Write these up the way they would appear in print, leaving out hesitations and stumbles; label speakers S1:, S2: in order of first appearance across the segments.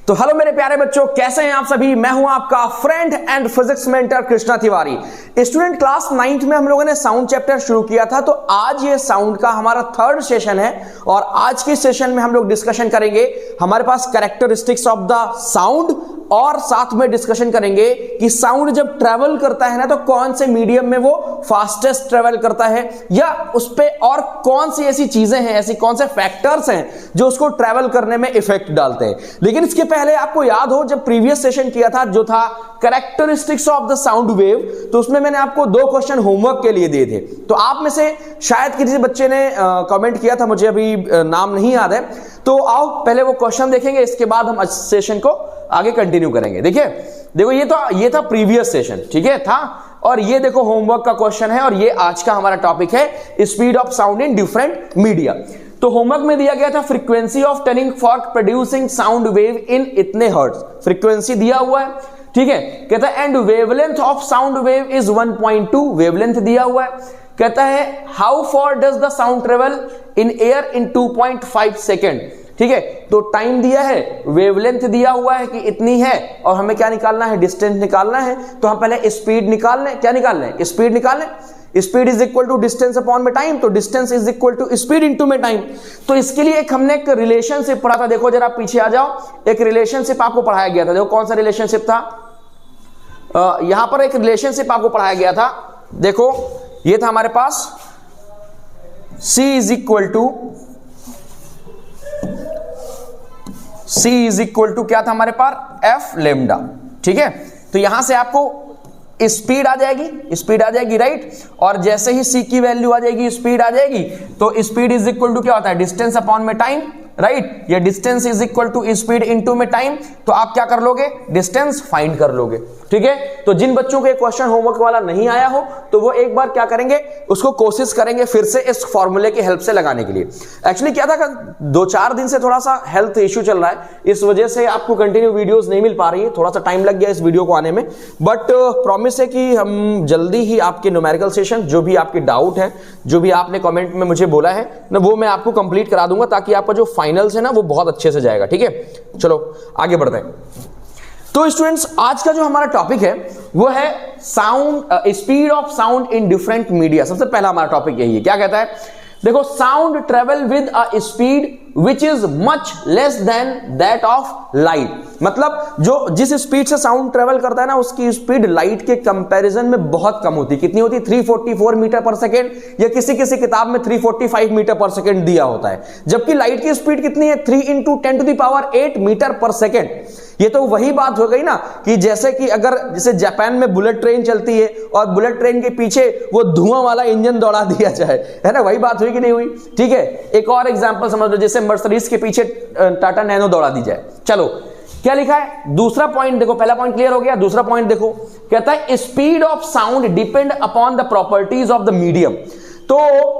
S1: तो हेलो मेरे प्यारे बच्चों, कैसे हैं आप सभी। मैं हूं आपका friend and physics mentor Krishna Tiwari. Student, class 9th में हम लोगों ने साउंड चैप्टर शुरू किया था, तो आज ये साउंड का हमारा 3rd सेशन है और आज के सेशन में हम लोग डिस्कशन करेंगे हमारे पास कैरेक्टरिस्टिक्स ऑफ द साउंड और साथ में डिस्कशन करेंगे कि साउंड जब ट्रेवल करता है ना तो कौन से मीडियम में वो फास्टेस्ट ट्रेवल करता है या उस पे और कौन सी ऐसी चीजें हैं, ऐसी कौन से फैक्टर्स हैं जो उसको ट्रेवल करने में इफेक्ट डालते हैं। लेकिन इसके पहले आपको याद हो, जब प्रीवियस सेशन किया था जो था characteristics of the sound wave, तो उसमें मैंने आपको 2 क्वेश्चन होमवर्क के लिए दिए थे। तो आप में से शायद किसी बच्चे ने कमेंट किया था, मुझे अभी नाम नहीं याद है, तो आओ पहले वो क्वेश्चन देखेंगे, इसके बाद हम सेशन को आगे कंटिन्यू करेंगे। देखो ये था प्रीवियस सेशन, ठीक है था, और ये देखो होमवर्क का क्वेश्चन है और ये आज का हमारा टॉपिक है speed of sound in different media. तो होमवर्क में दिया गया था frequency of turning fork producing sound wave in इतने हर्ट्ज, फ्रीक्वेंसी दिया हुआ है, ठीक है। कहता है and wavelength of sound wave is 1.2, wavelength दिया हुआ है। कहता है how for does the sound travel in air in 2.5 second, ठीक है। तो टाइम दिया है, वेवलेंथ दिया हुआ है कि इतनी है और हमें क्या निकालना है, डिस्टेंस निकालना है। तो हम पहले स्पीड निकाल लें, क्या निकाल लें, स्पीड निकाल लें। Speed is equal to distance upon में टाइम, तो distance is equal to speed into में टाइम। तो इसके लिए हमने एक रिलेशनशिप पढ़ा था, देखो जरा पीछे आ जाओ, एक रिलेशनशिप आपको पढ़ाया गया था। देखो कौन सा रिलेशनशिप था, यहां पर एक रिलेशनशिप आपको पढ़ाया गया था। देखो ये था हमारे पास C इज इक्वल टू क्या था हमारे पास, F लैम्डा, ठीक है। तो यहां से आपको स्पीड आ जाएगी, राइट। और जैसे ही C की वैल्यू आ जाएगी, स्पीड आ जाएगी, तो स्पीड इज इक्वल टू क्या होता है, डिस्टेंस अपॉन में टाइम, राइट। या distance is equal to speed into में टाइम। तो आप क्या कर लोगे, डिस्टेंस फाइंड कर लोगे, ठीक है। तो जिन बच्चों के क्वेश्चन होमवर्क वाला नहीं आया हो तो वो एक बार क्या करेंगे, उसको कोशिश करेंगे फिर से इस फॉर्मूले की हेल्प से लगाने के लिए। एक्चुअली क्या था, 2-4 दिन से थोड़ा सा हेल्थ इश्यू चल रहा है, इस वजह से आपको कंटिन्यू वीडियोस नहीं मिल पा रही है, थोड़ा सा टाइम लग गया इस वीडियो को आने में। बट प्रॉमिस है कि हम जल्दी ही आपके न्यूमेरिकल सेशन, जो भी आपके डाउट है, जो भी आपने कमेंट में मुझे बोला है ना, वो मैं आपको कंप्लीट करा दूंगा, ताकि आपका जो फाइनल्स है ना वो बहुत अच्छे से जाएगा, ठीक है। चलो आगे बढ़ते हैं। तो स्टूडेंट्स, आज का जो हमारा टॉपिक है वो है sound, speed of sound in different media. सबसे पहला हमारा टॉपिक यही है। क्या कहता है, देखो sound travel with a speed which is much less than that of light. मतलब जो जिस स्पीड से साउंड ट्रेवल करता है ना, उसकी स्पीड लाइट के कंपैरिजन में बहुत कम होती है। कितनी होती है, 344 मीटर पर सेकेंड, या किसी किसी किताब में 345 मीटर पर सेकेंड दिया होता है। जबकि लाइट की स्पीड कितनी है, 3 × 10⁸ मीटर पर सेकेंड। ये तो वही बात हो गई ना कि जैसे जापान में बुलेट ट्रेन चलती है और बुलेट ट्रेन के पीछे वो धुआं वाला इंजन दौड़ा दिया जाए, है ना, वही बात हुई कि नहीं हुई, ठीक है। एक और एग्जांपल समझ लो, जैसे मर्सिडीज के पीछे टाटा नैनो दौड़ा दी जाए। चलो क्या लिखा है, दूसरा पॉइंट देखो, पहला पॉइंट क्लियर हो गया, दूसरा पॉइंट देखो, कहता है speed of sound depend upon the properties of the medium. तो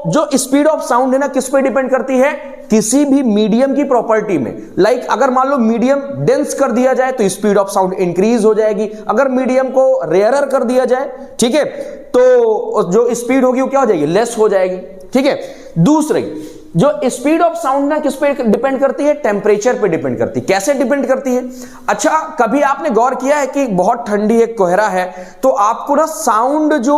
S1: जो स्पीड ऑफ साउंड है ना, किस पे डिपेंड करती है, किसी भी मीडियम की प्रॉपर्टी में। लाइक अगर मान लो मीडियम डेंस कर दिया जाए तो स्पीड ऑफ साउंड इंक्रीज हो जाएगी, अगर मीडियम को रेयरर कर दिया जाए, ठीक है, तो जो स्पीड होगी वो क्या हो जाएगी, लेस हो जाएगी, ठीक है। दूसरी जो स्पीड ऑफ साउंड ना किस पे डिपेंड करती है, टेम्परेचर पे डिपेंड करती है। कैसे डिपेंड करती है, अच्छा कभी आपने गौर किया है कि बहुत ठंडी है, कोहरा है, तो आपको ना साउंड जो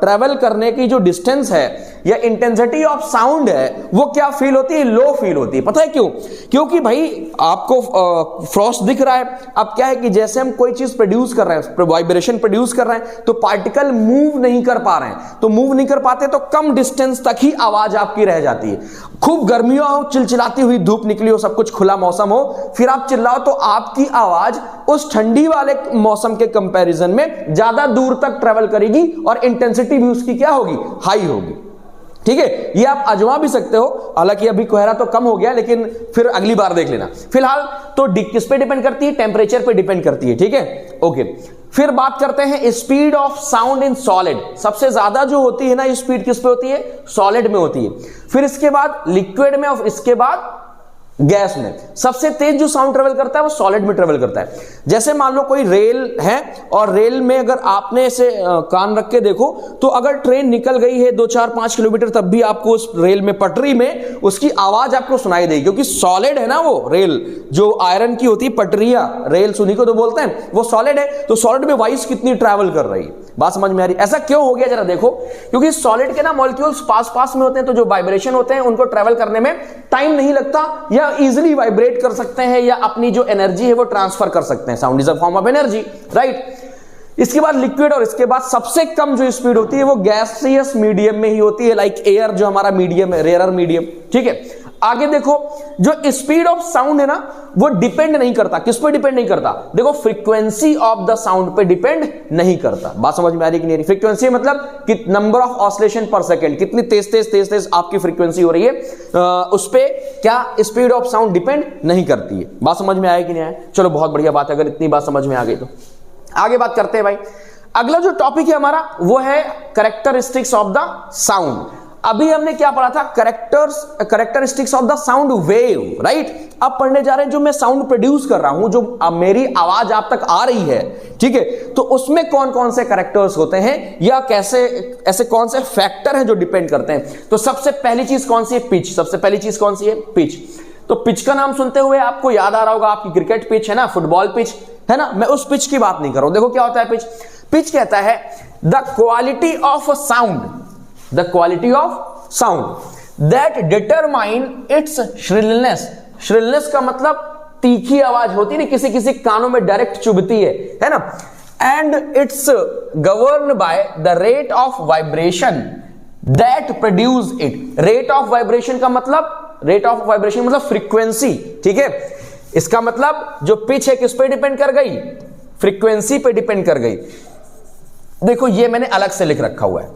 S1: ट्रेवल करने की जो डिस्टेंस है या इंटेंसिटी ऑफ साउंड है वो क्या फील होती है, लो फील होती है। पता है क्यों, क्योंकि भाई आपको फ्रॉस्ट दिख रहा है, अब क्या है कि जैसे हम कोई चीज प्रोड्यूस कर रहे हैं, वाइब्रेशन प्रोड्यूस कर रहे हैं, तो पार्टिकल मूव नहीं कर पा रहे हैं, तो मूव नहीं कर पाते तो कम डिस्टेंस तक ही आवाज आपकी रह जाती है। खूब गर्मियों हो, चिलचिलाती हुई धूप निकली हो, सब कुछ खुला मौसम हो, फिर आप चिल्लाओ तो आपकी आवाज उस ठंडी वाले मौसम के कंपैरिजन में ज्यादा दूर तक ट्रेवल करेगी और इंटेंसिटी भी उसकी क्या होगी, हाई होगी, ठीक है। ये आप आजमा भी सकते हो, हालांकि अभी कोहरा तो कम हो गया, लेकिन फिर अगली बार देख लेना। फिलहाल तो किस पे डिपेंड करती है, टेम्परेचर पे डिपेंड करती है, ठीक है, ओके। फिर बात करते हैं speed of sound in solid. सबसे ज्यादा जो होती है ना स्पीड किस पे होती है, सॉलिड में होती है। फिर इसके बाद लिक्विड में और इसके बाद गैस में सबसे तेज जो साउंड ट्रेवल करता है वो सॉलिड में ट्रेवल करता है। जैसे मान लो कोई रेल है और रेल में अगर आपने ऐसे कान रख के देखो तो अगर ट्रेन निकल गई है 2-4-5 किलोमीटर तब भी आपको उस रेल में पटरी में उसकी आवाज आपको सुनाई देगी, क्योंकि सॉलिड है ना वो रेल, जो आयरन की होती है पटरियां, रेल सुनी को तो बोलते हैं, वो सॉलिड है। तो सॉलिड में वॉइस कितनी ट्रैवल कर रही है, बात समझ में आ रही? ऐसा क्यों हो गया जरा देखो, क्योंकि सॉलिड के ना मॉलिक्यूल्स पास पास में होते हैं, तो जो वाइब्रेशन होते हैं उनको ट्रैवल करने में टाइम नहीं लगता, या इजीली वाइब्रेट कर सकते हैं, या अपनी जो एनर्जी है वो ट्रांसफर कर सकते हैं। Sound is a form of energy, right. इसके बाद लिक्विड, और इसके बाद सबसे कम जो स्पीड होती है वो गैसियस मीडियम में ही होती है, लाइक एयर जो हमारा मीडियम है, रेयर मीडियम, ठीक है। आगे देखो, जो स्पीड ऑफ साउंड है ना वो डिपेंड नहीं करता, किस पे डिपेंड नहीं करता? देखो, फ्रीक्वेंसी ऑफ द साउंड पे डिपेंड नहीं करता। बात समझ में आ रही कि नहीं? फ्रीक्वेंसी मतलब कि नंबर ऑफ ऑसिलेशन पर सेकंड, कितनी तेज तेज तेज तेज आपकी फ्रीक्वेंसी हो रही है, उस पे क्या स्पीड ऑफ साउंड डिपेंड नहीं करती है। बात समझ में आया कि नहीं आया? चलो बहुत बढ़िया बात है, अगर इतनी बात समझ में आ गई तो आगे बात करते हैं भाई। अगला जो टॉपिक है हमारा वो है कैरेक्टरिस्टिक्स ऑफ द साउंड। अभी हमने क्या पढ़ा था? Characteristics of the sound wave, right. अब पढ़ने जा रहे हैं जो मैं साउंड प्रोड्यूस कर रहा हूं, जो मेरी आवाज आप तक आ रही है, ठीक है, तो उसमें कौन कौन से कैरेक्टर्स होते हैं, या कैसे ऐसे कौन से फैक्टर हैं जो डिपेंड करते हैं। तो सबसे पहली चीज कौन सी है? पिच। सबसे पहली चीज कौन सी है? पिच। तो पिच का नाम सुनते हुए आपको याद आ रहा होगा, आपकी क्रिकेट पिच है ना, फुटबॉल पिच है ना, मैं उस पिच की बात नहीं कर रहा हूं। देखो क्या होता है पिच? पिच कहता है the quality of sound, the quality of sound that determine its shrillness. Shrillness का मतलब तीखी आवाज होती है ना, किसी किसी कानों में डायरेक्ट चुभती है ना। And it's govern by the rate of vibration that produce it. Rate of vibration का मतलब, रेट ऑफ वाइब्रेशन मतलब फ्रीक्वेंसी, ठीक है। इसका मतलब जो पिच है किस पे डिपेंड कर गई? फ्रीक्वेंसी पे डिपेंड कर गई। देखो ये मैंने अलग से लिख रखा हुआ है,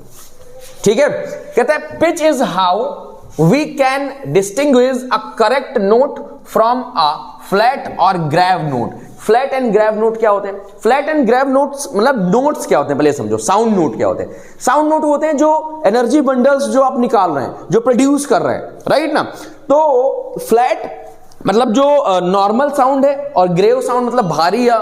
S1: ठीक है। कहता है pitch is how we can distinguish a correct note from a flat और grave note. Flat and grave note क्या होते हैं? फ्लैट एंड ग्रेव नोट्स मतलब नोट्स क्या होते हैं पहले समझो। साउंड नोट क्या होते हैं? साउंड नोट होते हैं जो एनर्जी बंडल्स जो आप निकाल रहे हैं, जो प्रोड्यूस कर रहे हैं, राइट ना। तो फ्लैट मतलब जो नॉर्मल साउंड है, और ग्रेव साउंड मतलब भारी या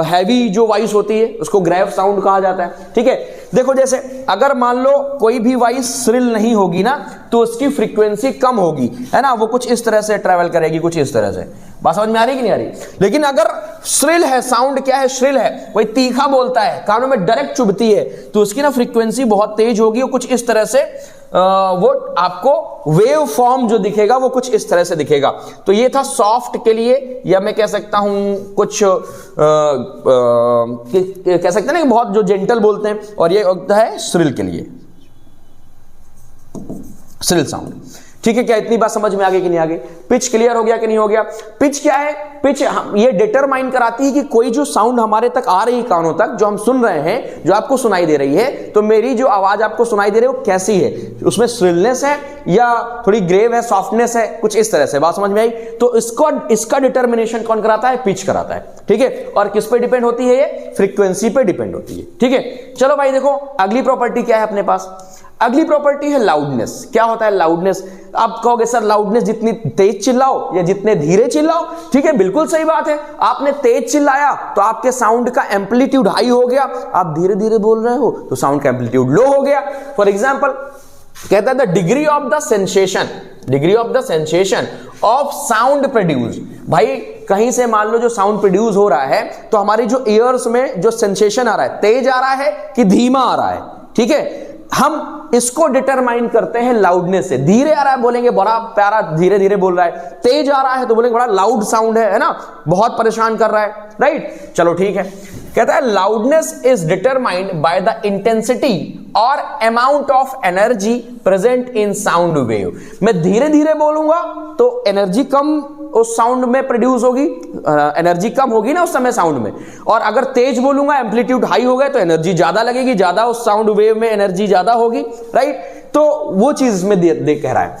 S1: हैवी जो वॉइस होती है उसको ग्रेव साउंड कहा जाता है, ठीक है। देखो जैसे अगर मान लो कोई भी वॉइस श्रिल नहीं होगी ना तो उसकी फ्रीक्वेंसी कम होगी, है ना, वो कुछ इस तरह से ट्रेवल करेगी, कुछ इस तरह से। बात समझ में आ रही कि नहीं आ रही? लेकिन अगर श्रिल है, साउंड क्या है? श्रिल है, कोई तीखा बोलता है, कानों में डायरेक्ट चुभती है, तो उसकी ना फ्रीक्वेंसी बहुत तेज होगी, वो कुछ इस तरह से वो आपको वेव फॉर्म जो दिखेगा वो कुछ इस तरह से दिखेगा। तो ये था सॉफ्ट के लिए, या मैं कह सकता हूं कुछ कह सकते हैं ना कि बहुत जो जेंटल बोलते हैं, और ये होता है श्रिल के लिए, श्रिल साउंड, ठीक है। क्या इतनी बात समझ में आ गई कि नहीं आ गई? पिच क्लियर हो गया कि नहीं हो गया? पिच क्या है? पिच ये डिटरमाइन कराती है कि कोई जो साउंड हमारे तक आ रही है, कानों तक जो हम सुन रहे हैं, जो आपको सुनाई दे रही है, तो मेरी जो आवाज आपको सुनाई दे रही है वो कैसी है, उसमें श्रिलनेस है या थोड़ी ग्रेव है, सॉफ्टनेस है, कुछ इस तरह से। बात समझ में आई? तो इसका डिटर्मिनेशन कौन कराता है? पिच कराता है, ठीक है। और किस पे डिपेंड होती है? ये फ्रीक्वेंसी पे डिपेंड होती है, ठीक है। चलो भाई देखो अगली प्रॉपर्टी क्या है अपने पास। अगली प्रॉपर्टी है लाउडनेस। क्या होता है लाउडनेस? आप कहोगे सर लाउडनेस जितनी तेज चिल्लाओ या जितने धीरे चिल्लाओ, ठीक है, बिल्कुल सही बात है। आपने तेज चिल्लाया तो आपके साउंड का एम्पलीट्यूड हाई हो गया, आप धीरे धीरे बोल रहे हो तो साउंड का एम्पलीट्यूड लो हो गया। फॉर एग्जाम्पल कहता है the degree of the sensation, degree of the sensation of sound produce. भाई कहीं से मान लो जो साउंड प्रोड्यूस हो रहा है तो हमारी जो ईयर्स में जो सेंसेशन आ रहा है, तेज आ रहा है कि धीमा आ रहा है, ठीक है, हम इसको डिटरमाइन करते हैं लाउडनेस से। धीरे आ रहा है बोलेंगे बड़ा प्यारा धीरे धीरे बोल रहा है, तेज आ रहा है तो बोलेंगे बड़ा लाउड साउंड है ना, बहुत परेशान कर रहा है, राइट। चलो ठीक है। कहता है loudness is determined by the intensity और amount of energy present in sound wave. मैं धीरे धीरे बोलूंगा तो एनर्जी कम उस साउंड में प्रोड्यूस होगी, एनर्जी कम होगी ना उस समय साउंड में, और अगर तेज बोलूंगा एम्पलीट्यूड हाई हो गया तो एनर्जी ज्यादा लगेगी, ज्यादा उस साउंड वेव में एनर्जी ज्यादा होगी, राइट। तो वो चीज इसमें कह रहा है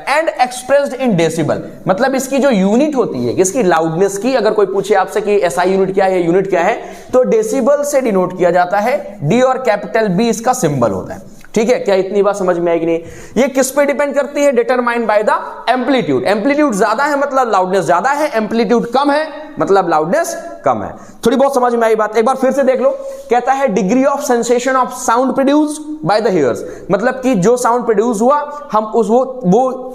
S1: एंड एक्सप्रेस्ड इन डेसिबल। मतलब इसकी जो यूनिट होती है इसकी लाउडनेस की, अगर कोई पूछे आपसे कि एसआई यूनिट क्या है, यूनिट क्या है, तो डेसिबल से डिनोट किया जाता है। डी और कैपिटल बी इसका सिंबल होता है, ठीक है, क्या इतनी बात समझ में आएगी? नहीं, ये किस पे डिपेंड करती है? Determined by the amplitude. Amplitude ज्यादा है मतलब लाउडनेस ज्यादा है, एम्पलीट्यूड कम है मतलब लाउडनेस कम है। थोड़ी बहुत समझ में आई बात? एक बार फिर से देख लो। कहता है degree of sensation of sound produced by the ears, मतलब कि जो साउंड प्रोड्यूस हुआ हम उस वो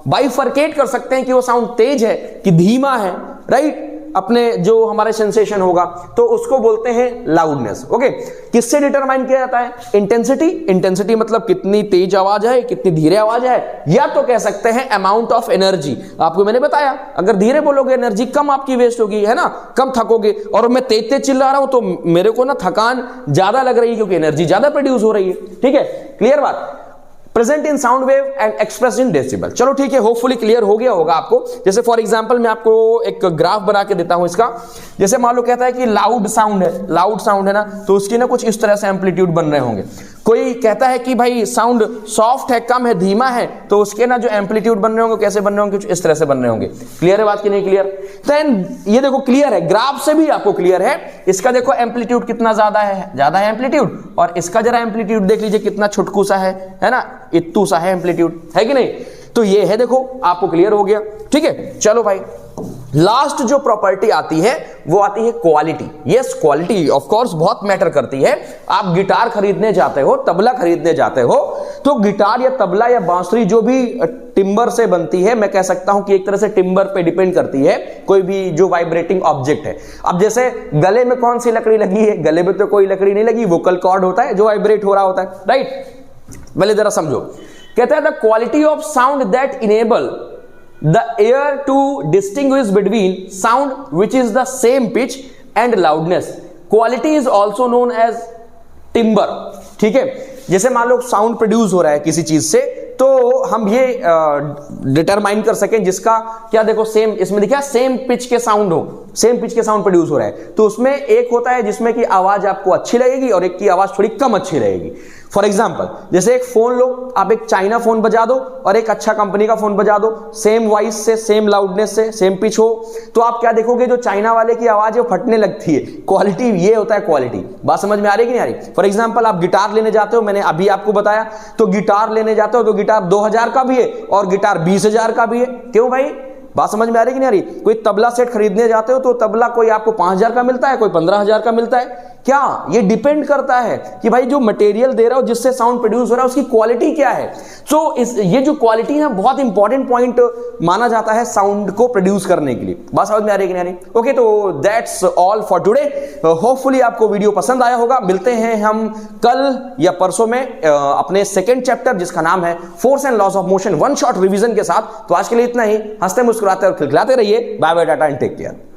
S1: बाइफरकेट कर सकते हैं कि वो साउंड तेज है कि धीमा है, राइट? अपने जो हमारे सेंसेशन होगा तो उसको बोलते हैं लाउडनेस। ओके, किससे डिटरमाइन किया जाता है? इंटेंसिटी। इंटेंसिटी मतलब कितनी तेज आवाज है, कितनी धीरे आवाज है, या तो कह सकते हैं अमाउंट ऑफ एनर्जी। आपको मैंने बताया अगर धीरे बोलोगे एनर्जी कम आपकी वेस्ट होगी, है ना, कम थकोगे। और मैं तेज तेज चिल्ला रहा हूं तो मेरे को ना थकान ज्यादा लग रही है क्योंकि एनर्जी ज्यादा प्रोड्यूस हो रही है। ठीक है, क्लियर बात? Present in sound wave and express in decibel. चलो ठीक है, होपफुली क्लियर हो गया होगा आपको। जैसे फॉर एग्जांपल मैं आपको एक ग्राफ बना के देता हूं इसका। जैसे मान लो कहता है कि लाउड साउंड है ना, तो उसकी ना कुछ इस तरह से एम्पलीट्यूड बन रहे होंगे। कोई कहता है कि भाई साउंड सॉफ्ट है, कम है, धीमा है, तो उसके ना जो एम्पलीट्यूड बन रहे होंगे कैसे बन रहे होंगे? कुछ इस तरह से बन रहे होंगे। क्लियर है बात कि नहीं क्लियर? देन ये देखो क्लियर है, ग्राफ से भी आपको क्लियर है। इसका देखो एम्पलीट्यूड कितना ज्यादा है एम्पलीट्यूड, और इसका जरा एम्पलीट्यूड देख लीजिए कितना छुटकू सा है ना, इत्तू सा है एम्पलीट्यूड, है कि नहीं? तो ये है, देखो आपको क्लियर हो गया। ठीक है, चलो भाई, लास्ट जो प्रॉपर्टी आती है वो आती है quality. Yes, quality of course बहुत मैटर करती है। आप गिटार खरीदने जाते हो, तबला खरीदने जाते हो, तो गिटार या तबला या बांसुरी जो भी टिम्बर से बनती है, मैं कह सकता हूं कि एक तरह से टिम्बर पे डिपेंड करती है कोई भी जो वाइब्रेटिंग ऑब्जेक्ट है। अब जैसे गले में कौन सी लकड़ी लगी है? गले में तो कोई लकड़ी नहीं लगी, वोकल कॉर्ड होता है जो वाइब्रेट हो रहा होता है, राइट? पहले जरा समझो। कहता है the quality of sound that enable the ear to distinguish between sound which is the same pitch and loudness. Quality is also known as timbre. ठीक है, जैसे मान लो साउंड प्रोड्यूस हो रहा है किसी चीज से, तो हम ये डिटरमाइन कर सकें जिसका क्या, देखो सेम, इसमें देखिए सेम पिच के साउंड हो, सेम पिच के साउंड प्रोड्यूस हो रहा है, तो उसमें एक होता है जिसमें कि आवाज आपको अच्छी लगेगी और एक की आवाज थोड़ी कम अच्छी लगेगी। फॉर एग्जाम्पल, जैसे एक फोन लो, आप एक चाइना फोन बजा दो और एक अच्छा कंपनी का फोन बजा दो, सेम वॉइस से, सेम लाउडनेस से, सेम पिच हो, तो आप क्या देखोगे? जो चाइना वाले की आवाज है वो फटने लगती है। क्वालिटी ये होता है क्वालिटी। बात समझ में आ रही कि नहीं आ रही? फॉर एग्जाम्पल, आप गिटार लेने जाते हो, मैंने अभी आपको बताया, तो गिटार लेने जाते हो तो गिटार 2000 का भी है और गिटार 20,000 का भी है। क्यों भाई? बात समझ में आ रही कि नहीं आ रही? कोई तबला सेट खरीदने जाते हो तो तबला कोई आपको 5,000 का मिलता है, कोई 15,000 का मिलता है। क्या ये डिपेंड करता है कि भाई जो मटेरियल दे रहा हो, जिससे साउंड प्रोड्यूस हो रहा है, उसकी क्वालिटी क्या है। सो ये जो क्वालिटी है बहुत इंपॉर्टेंट पॉइंट माना जाता है साउंड को प्रोड्यूस करने के लिए। बात समझ में आ रही कि नहीं आ रही? ओके, तो that's all for today. Hopefully आपको वीडियो पसंद आया होगा। मिलते हैं हम कल या परसों में अपने सेकेंड चैप्टर जिसका नाम है force and loss of motion, one shot revision के साथ। तो आज के लिए इतना ही। हंसते मुस्कुराते और खिलखिलाते रहिए। Bye bye, tata and take care.